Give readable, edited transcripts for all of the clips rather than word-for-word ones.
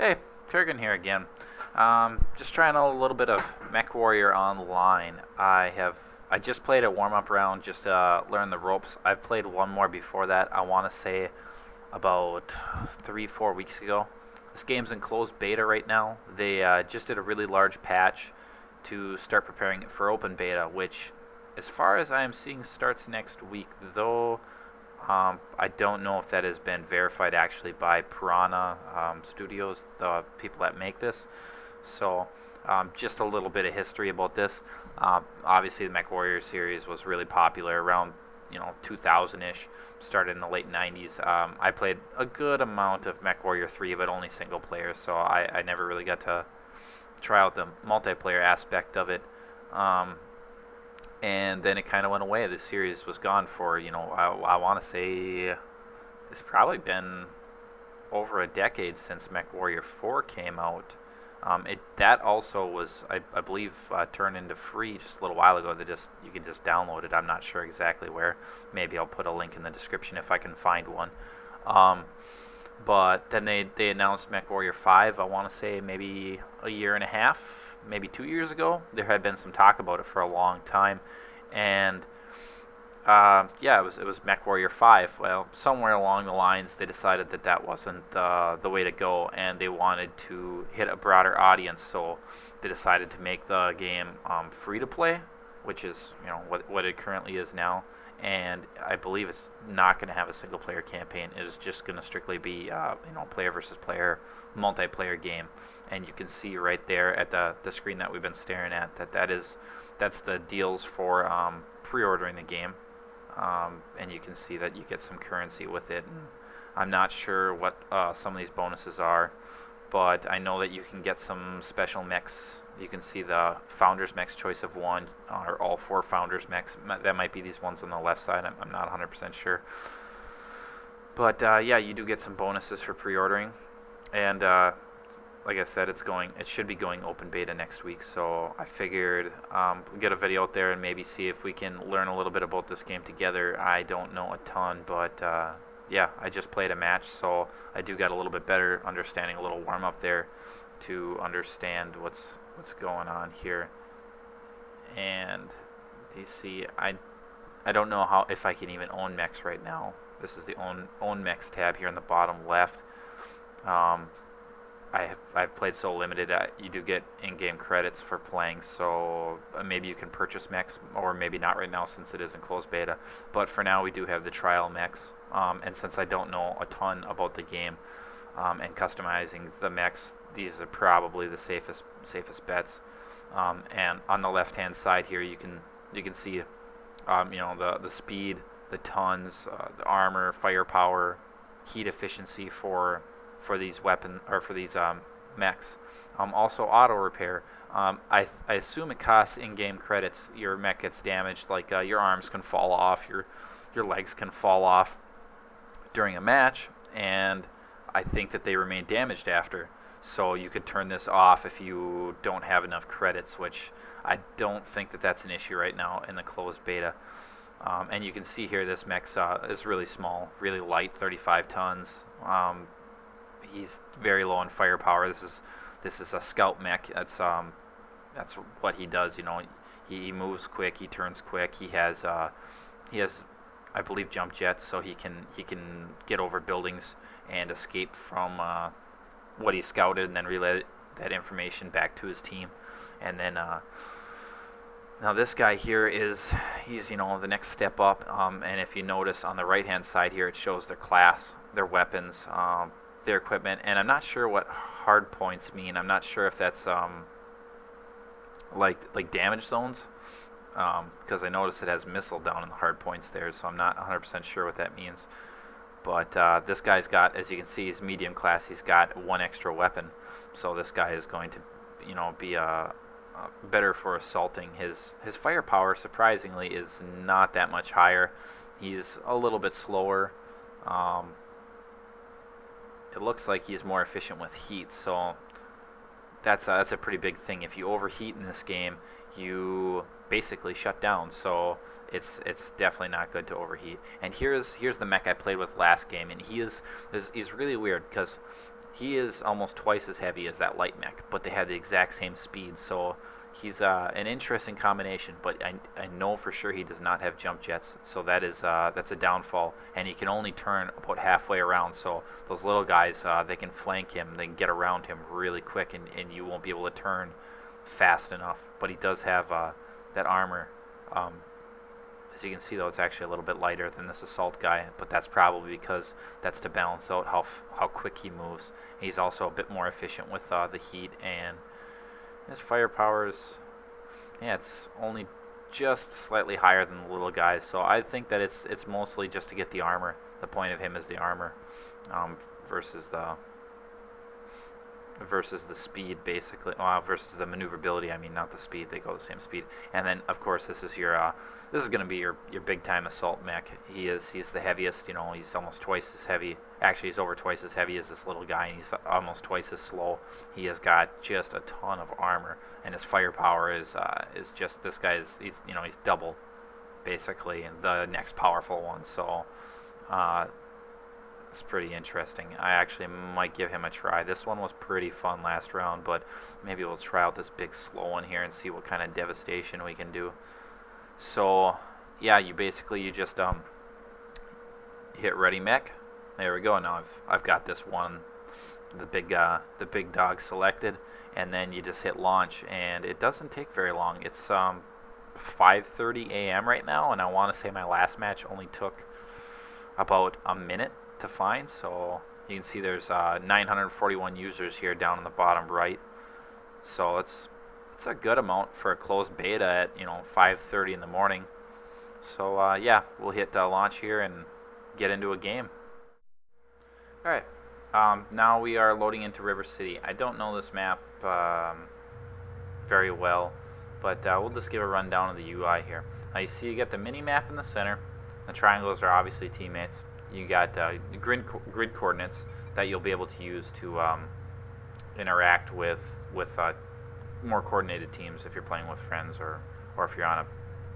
Hey, Kurgan here again. Just trying a little bit of MechWarrior Online. I just played a warm-up round just to learn the ropes. I've played one more before that. I want to say about 3-4 weeks ago. This game's in closed beta right now. They just did a really large patch to start preparing it for open beta, which, as far as I am seeing, starts next week. Though I don't know if that has been verified actually by Piranha Studios, the people that make this. So, just a little bit of history about this. Obviously, the MechWarrior series was really popular around 2000-ish. Started in the late 90s. I played a good amount of MechWarrior 3, but only single player, so I never really got to try out the multiplayer aspect of it. And then it kind of went away. The series was gone for, I want to say it's probably been over a decade since MechWarrior 4 came out. That also was, I believe, turned into free just a little while ago. You can just download it. I'm not sure exactly where. Maybe I'll put a link in the description if I can find one. But then they announced MechWarrior 5, I want to say maybe a year and a half, maybe 2 years ago. There had been some talk about it for a long time. And yeah, it was MechWarrior 5. Well, somewhere along the lines, they decided that that wasn't the way to go, and they wanted to hit a broader audience. So they decided to make the game free to play, which is what it currently is now. And I believe it's not going to have a single player campaign. It is just going to strictly be player versus player multiplayer game. And you can see right there at the screen that we've been staring at that's the deals for pre-ordering the game. And you can see that you get some currency with it. And I'm not sure what some of these bonuses are, but I know that you can get some special mechs. You can see the Founders Mechs choice of one, or all 4 Founders Mechs. That might be these ones on the left side. I'm not 100% sure. But yeah, you do get some bonuses for pre-ordering. And like I said, it should be going open beta next week. So I figured get a video out there and maybe see if we can learn a little bit about this game together. I don't know a ton, but yeah, I just played a match, so I do got a little bit better understanding, a little warm up there to understand what's going on here. And you see, I don't know if I can even own mechs right now. This is the own mechs tab here in the bottom left. I've played so limited. You do get in-game credits for playing, so maybe you can purchase mechs, or maybe not right now since it is in closed beta. But for now, we do have the trial mechs, and since I don't know a ton about the game and customizing the mechs, these are probably the safest bets. And on the left-hand side here, you can see the speed, the tons, the armor, firepower, heat efficiency for these mechs. Also auto repair. I assume it costs in-game credits. Your mech gets damaged, like your arms can fall off, your legs can fall off during a match, and I think that they remain damaged after. So you could turn this off if you don't have enough credits, which I don't think that that's an issue right now in the closed beta. And you can see here this mech is really small, really light, 35 tons. He's very low in firepower. This is a scout mech. That's what he does. He moves quick. He turns quick. He has I believe jump jets, so he can get over buildings and escape from what he scouted, and then relay that information back to his team. And then now this guy here he's the next step up. And if you notice on the right hand side here, it shows their class, their weapons, their equipment, and I'm not sure what hard points mean. I'm not sure if that's like damage zones, because I noticed it has missile down in the hard points there, so I'm not 100% sure what that means. But this guy's got, as you can see, he's medium class. He's got 1 extra weapon, so this guy is going to be better for assaulting. His firepower, surprisingly, is not that much higher. He's a little bit slower. It looks like he's more efficient with heat, so that's a pretty big thing. If you overheat in this game, you basically shut down. So it's definitely not good to overheat. And here's the mech I played with last game, and he's really weird because he is almost twice as heavy as that light mech, but they have the exact same speed. So he's an interesting combination, but I know for sure he does not have jump jets, so that's a downfall. And he can only turn about halfway around, so those little guys, they can flank him, they can get around him really quick, and you won't be able to turn fast enough. But he does have that armor. As you can see, though, it's actually a little bit lighter than this assault guy, but that's probably because that's to balance out how quick he moves. He's also a bit more efficient with the heat, and his firepower is, yeah, it's only just slightly higher than the little guys. So I think that it's mostly just to get the armor. The point of him is the armor versus the speed, basically. Versus the maneuverability. I mean, not the speed. They go the same speed. And then, of course, this is going to be your big time assault mech. He's the heaviest. You know, he's almost twice as heavy. Actually, he's over twice as heavy as this little guy, and he's almost twice as slow. He has got just a ton of armor, and his firepower is just, this guy is, he's double, basically, the next powerful one. So it's pretty interesting. I actually might give him a try. This one was pretty fun last round, but maybe we'll try out this big slow one here and see what kind of devastation we can do. So yeah, you just hit ready mech. There we go. Now I've got this one, the big dog selected, and then you just hit launch, and it doesn't take very long. It's 5:30 a.m. right now, and I want to say my last match only took about a minute to find. So you can see there's 941 users here down in the bottom right. So it's a good amount for a closed beta at 5:30 in the morning. So yeah, we'll hit launch here and get into a game. All right, now we are loading into River City. I don't know this map very well, but we'll just give a rundown of the UI here. Now you see you get the mini map in the center. The triangles are obviously teammates. You got grid coordinates that you'll be able to use to interact with more coordinated teams if you're playing with friends or if you're on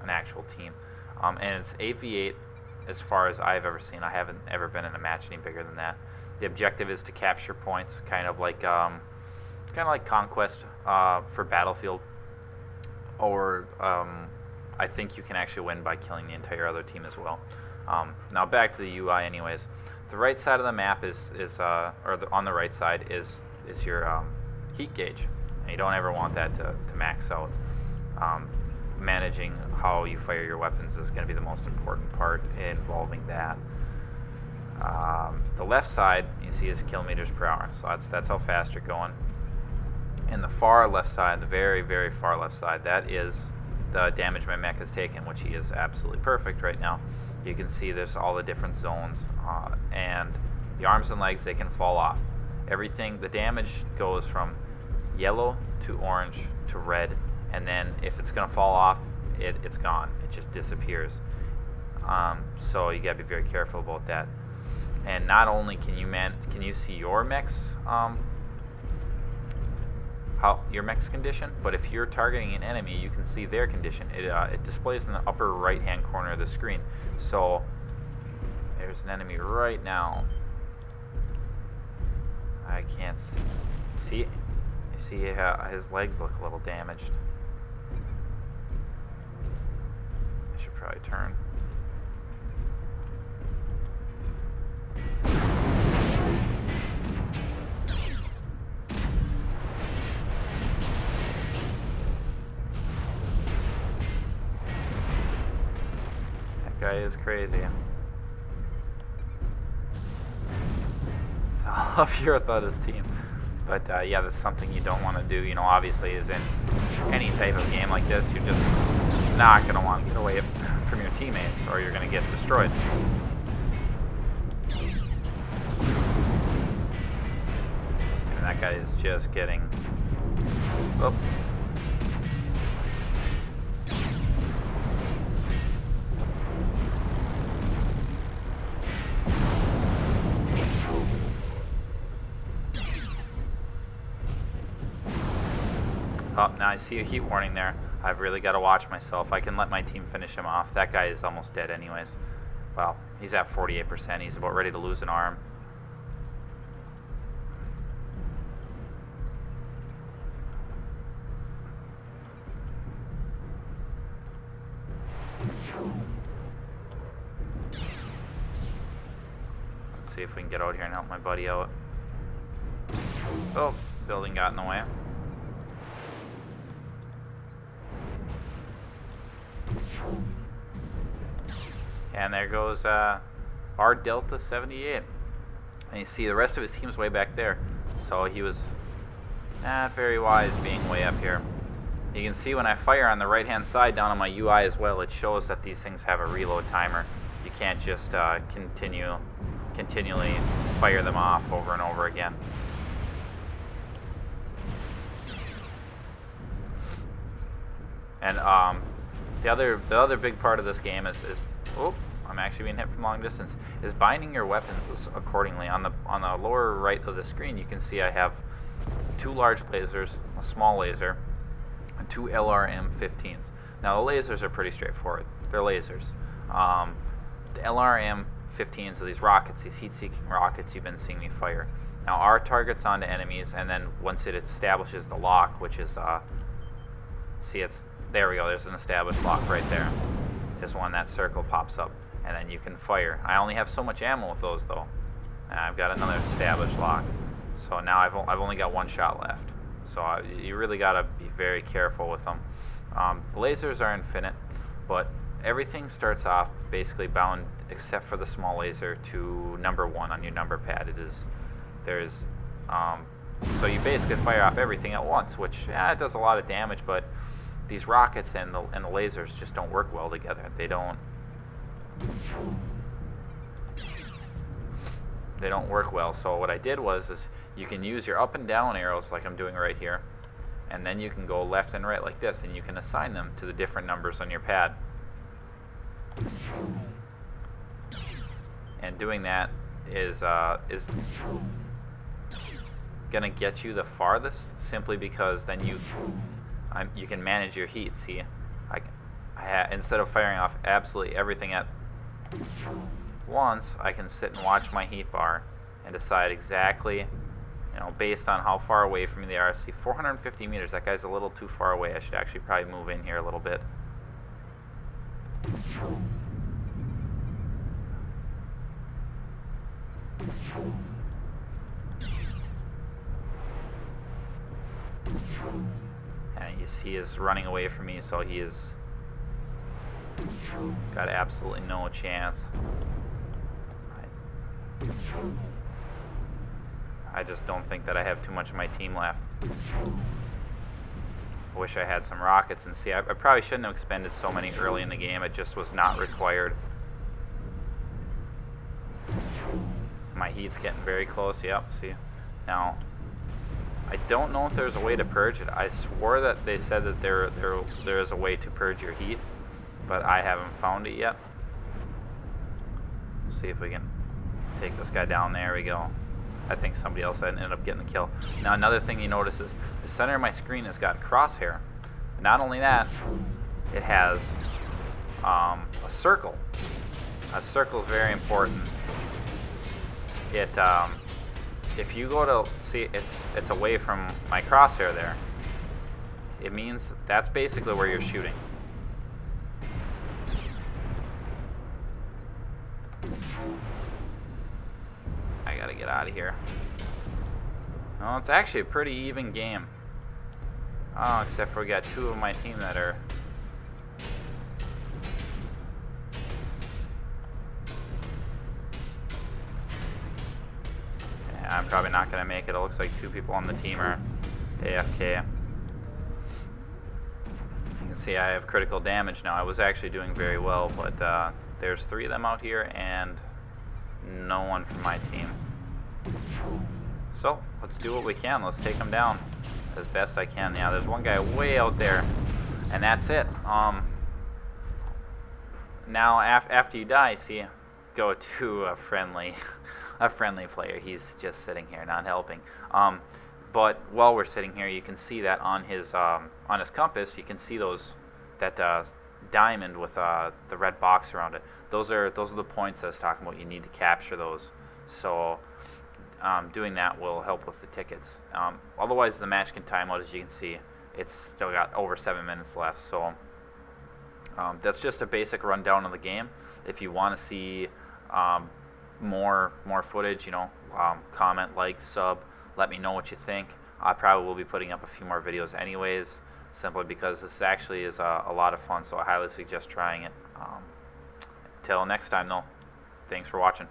an actual team. And it's 8v8 as far as I've ever seen. I haven't ever been in a match any bigger than that. The objective is to capture points, kind of like Conquest for Battlefield, or I think you can actually win by killing the entire other team as well. Now back to the UI, anyways. The right side of the map on the right side is your heat gauge. And you don't ever want that to max out. Managing how you fire your weapons is going to be the most important part involving that. The left side, you see, is kilometers per hour, so that's how fast you're going. And the far left side, the very, very far left side, that is the damage my mech has taken, which he is absolutely perfect right now. You can see there's all the different zones, and the arms and legs, they can fall off. Everything, the damage goes from yellow to orange to red, and then if it's going to fall off, it's gone. It just disappears. So you got to be very careful about that. And not only can you see your mech's your mech's condition, but if you're targeting an enemy, you can see their condition. It displays in the upper right hand corner of the screen. So there's an enemy right now. I can't see it. You see his legs look a little damaged. I should probably turn. That guy is crazy. So all of your thought his team. But yeah, that's something you don't want to do. Obviously, is in any type of game like this, you're just not going to want to get away from your teammates, or you're going to get destroyed. And that guy is just getting... Oh. Oh, now I see a heat warning there. I've really got to watch myself. I can let my team finish him off. That guy is almost dead anyways. Well, he's at 48%. He's about ready to lose an arm. see if we can get out here and help my buddy out. Oh, building got in the way. And there goes our Delta 78. And you see the rest of his team's way back there. So he was not very wise being way up here. You can see when I fire on the right hand side down on my UI as well, it shows that these things have a reload timer. You can't just continually fire them off over and over again. And the other big part of this game is oh, I'm actually being hit from long distance, is binding your weapons accordingly. On the lower right of the screen, you can see I have 2 large lasers, a small laser, and 2 LRM-15s. Now the lasers are pretty straightforward. They're lasers. The LRM-15s are these rockets, these heat-seeking rockets you've been seeing me fire. Now our target's onto enemies, and then once it establishes the lock, which is see, it's there we go. There's an established lock right there. Is when that circle pops up, and then you can fire. I only have so much ammo with those though. And I've got another established lock, so now I've only got 1 shot left. So you really gotta be very careful with them. The lasers are infinite, but everything starts off basically bound, except for the small laser, to number 1 on your number pad. So you basically fire off everything at once, which it does a lot of damage, but these rockets and the lasers just don't work well together. They don't work well. So what I did is you can use your up and down arrows like I'm doing right here, and then you can go left and right like this, and you can assign them to the different numbers on your pad. And doing that is gonna get you the farthest, simply because then you can manage your heat. See, instead of firing off absolutely everything at once, I can sit and watch my heat bar and decide exactly, based on how far away from me they are. See, 450 meters, that guy's a little too far away. I should actually probably move in here a little bit. And he is running away from me, so he is got absolutely no chance. I just don't think that I have too much of my team left. I wish I had some rockets. And see, I probably shouldn't have expended so many early in the game. It just was not required. My heat's getting very close. Yep, see. Now, I don't know if there's a way to purge it. I swore that they said that there is a way to purge your heat, but I haven't found it yet. Let's see if we can take this guy down. There we go. I think somebody else ended up getting the kill. Now another thing you notice is the center of my screen has got crosshair. Not only that, it has a circle. A circle is very important. If you go to see, it's away from my crosshair there. It means that's basically where you're shooting. I gotta get out of here. No, it's actually a pretty even game. Oh, except for we got 2 of my team that are. I'm probably not going to make it. It looks like 2 people on the team are AFK. You can see I have critical damage now. I was actually doing very well, but there's 3 of them out here and no one from my team. So let's do what we can. Let's take them down as best I can. Yeah, there's one guy way out there, and that's it. Now after you die, see, go to a friendly player. He's just sitting here, not helping. But while we're sitting here, you can see that on his compass, you can see that diamond with the red box around it. Those are the points I was talking about. You need to capture those. So doing that will help with the tickets. Otherwise, the match can time out. As you can see, it's still got over 7 minutes left. So that's just a basic rundown of the game. If you want to see more footage, comment, like, sub, let me know what you think. I probably will be putting up a few more videos anyways, simply because this actually is a lot of fun, so I highly suggest trying it. Till next time though, thanks for watching.